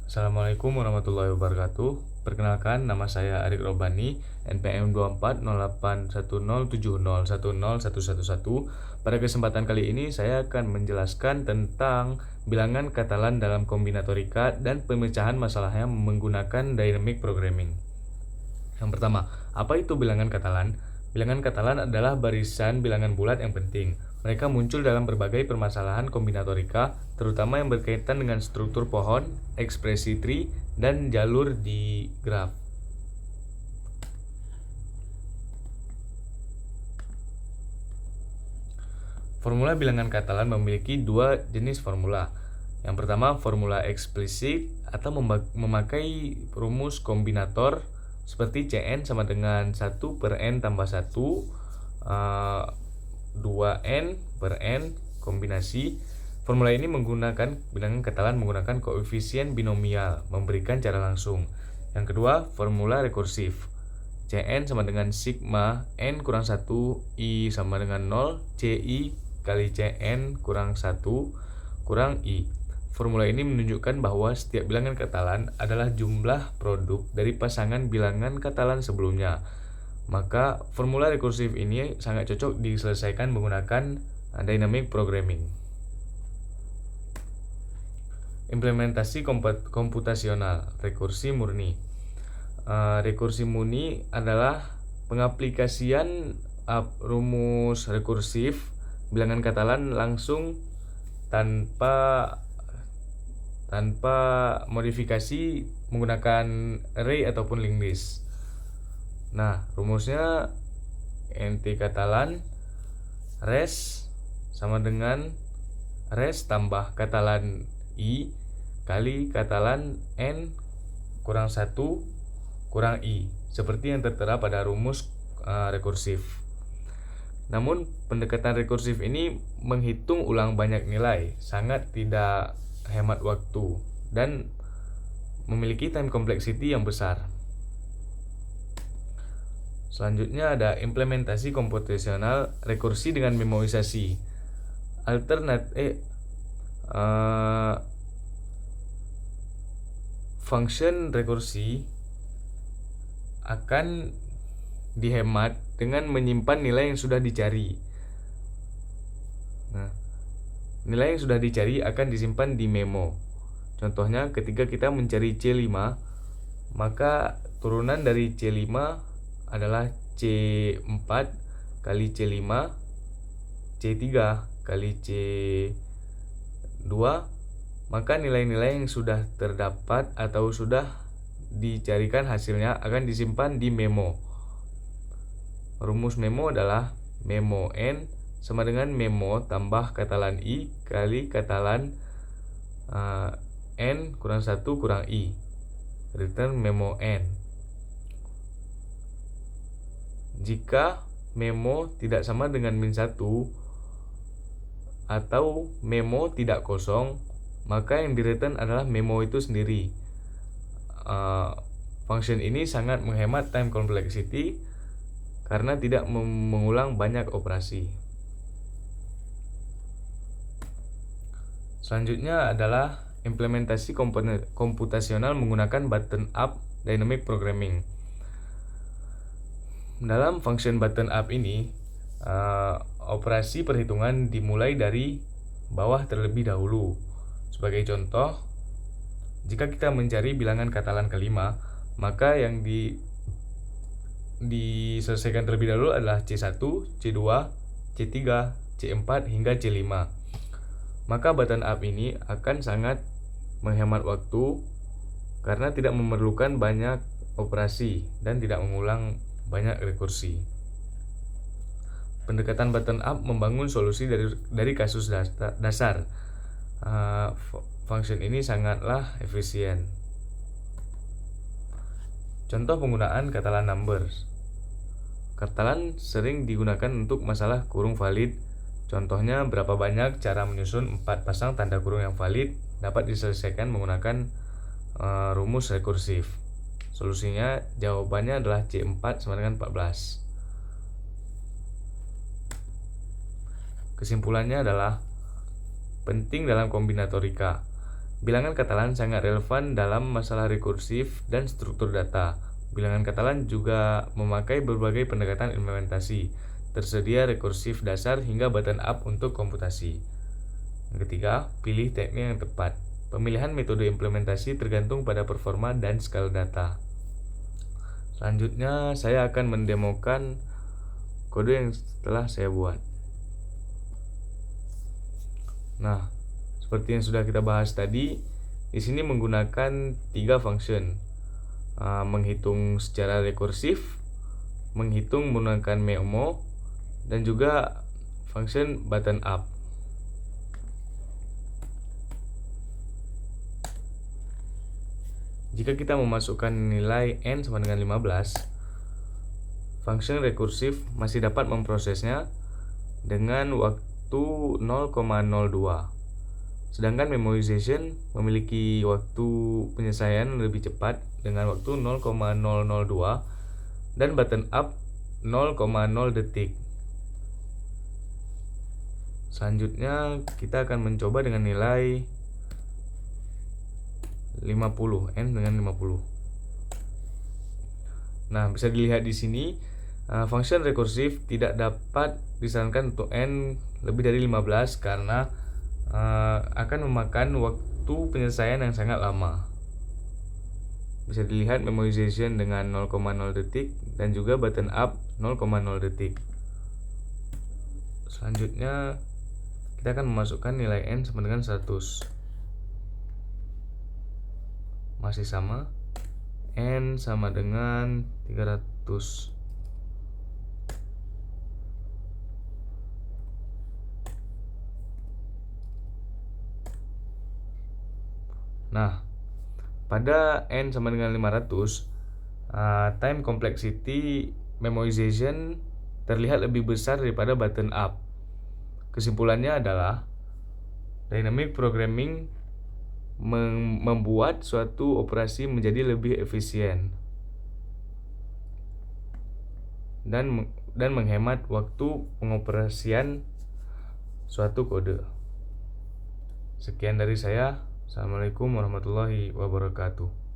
Assalamualaikum warahmatullahi wabarakatuh. Perkenalkan, nama saya Arik Robani, NPM 24081070101111. Pada kesempatan kali ini saya akan menjelaskan tentang bilangan Katalan dalam kombinatorika dan pemecahan masalahnya menggunakan dynamic programming. Yang pertama, apa itu bilangan Katalan? Bilangan Katalan adalah barisan bilangan bulat yang penting. Mereka muncul dalam berbagai permasalahan kombinatorika, terutama yang berkaitan dengan struktur pohon, ekspresi tree, dan jalur di graf. Formula bilangan Katalan memiliki dua jenis formula. Yang pertama, formula eksplisit atau memakai rumus kombinator seperti Cn sama dengan 1 per n tambah 1, 2n per n kombinasi. Formula ini menggunakan bilangan Katalan menggunakan koefisien binomial, memberikan cara langsung. Yang kedua, formula rekursif. Cn sama dengan sigma n kurang 1, i sama dengan 0, ci kali Cn kurang 1 kurang i. Formula ini menunjukkan bahwa setiap bilangan Katalan adalah jumlah produk dari pasangan bilangan Katalan sebelumnya. Maka formula rekursif ini sangat cocok diselesaikan menggunakan dynamic programming. Implementasi komputasional rekursi murni. Rekursi murni adalah pengaplikasian rumus rekursif bilangan Katalan langsung tanpa modifikasi menggunakan array ataupun linked list. Nah, rumusnya nt Katalan res sama dengan res tambah Katalan i kali Katalan n kurang 1 kurang i, seperti yang tertera pada rumus rekursif. Namun pendekatan rekursif ini menghitung ulang banyak nilai, sangat tidak hemat waktu dan memiliki time complexity yang besar. Selanjutnya ada implementasi komputasional rekursi dengan memorisasi. Function rekursi akan dihemat dengan menyimpan nilai yang sudah dicari. Nah, nilai yang sudah dicari akan disimpan di memo. Contohnya, ketika kita mencari C5, maka turunan dari C5 adalah C4 kali C5, C3 kali C2, maka nilai-nilai yang sudah terdapat atau sudah dicarikan hasilnya akan disimpan di memo. Rumus memo adalah memo n sama dengan memo tambah Katalan i kali Katalan n kurang 1 kurang i, return memo n. Jika memo tidak sama dengan min 1 atau memo tidak kosong, maka yang di-return adalah memo itu sendiri. Function ini sangat menghemat time complexity karena tidak mengulang banyak operasi. Selanjutnya adalah implementasi komputasional menggunakan button-up dynamic programming. Dalam function button-up ini, operasi perhitungan dimulai dari bawah terlebih dahulu. Sebagai contoh, jika kita mencari bilangan Katalan kelima, maka yang diselesaikan terlebih dahulu adalah C1, C2, C3, C4 hingga C5. Maka button up ini akan sangat menghemat waktu karena tidak memerlukan banyak operasi dan tidak mengulang banyak rekursi. Pendekatan button up membangun solusi dari kasus dasar. Function ini sangatlah efisien. Contoh penggunaan Katalan numbers. Katalan sering digunakan untuk masalah kurung valid. Contohnya, berapa banyak cara menyusun 4 pasang tanda kurung yang valid dapat diselesaikan menggunakan rumus rekursif. Solusinya, jawabannya adalah C4 sama dengan 14. Kesimpulannya adalah penting dalam kombinatorika. Bilangan Catalan sangat relevan dalam masalah rekursif dan struktur data. Bilangan Catalan juga memakai berbagai pendekatan implementasi. Tersedia rekursif dasar hingga button up untuk komputasi. Yang ketiga, pilih teknik yang tepat. Pemilihan metode implementasi tergantung pada performa dan skala data. Selanjutnya, saya akan mendemokan kode yang telah saya buat. Nah, seperti yang sudah kita bahas tadi, di sini menggunakan 3 function. Menghitung secara rekursif, menghitung menggunakan memo, dan juga function button up. Jika kita memasukkan nilai n sama dengan 15, function rekursif masih dapat memprosesnya dengan waktu 0,02. Sedangkan memoization memiliki waktu penyelesaian lebih cepat dengan waktu 0,002 dan button up 0,0 detik. Selanjutnya kita akan mencoba dengan nilai 50, n dengan 50. Nah, bisa dilihat di sini function rekursif tidak dapat disarankan untuk n lebih dari 15 karena akan memakan waktu penyelesaian yang sangat lama. Bisa dilihat memoization dengan 0,0 detik dan juga button up 0,0 detik. Selanjutnya kita akan memasukkan nilai n sama dengan 100. Masih sama, n sama dengan 300. Nah, pada n sama dengan 500, time complexity memoization terlihat lebih besar daripada button up. Kesimpulannya adalah dynamic programming membuat suatu operasi menjadi lebih efisien dan menghemat waktu pengoperasian suatu kode. Sekian dari saya. Assalamualaikum warahmatullahi wabarakatuh.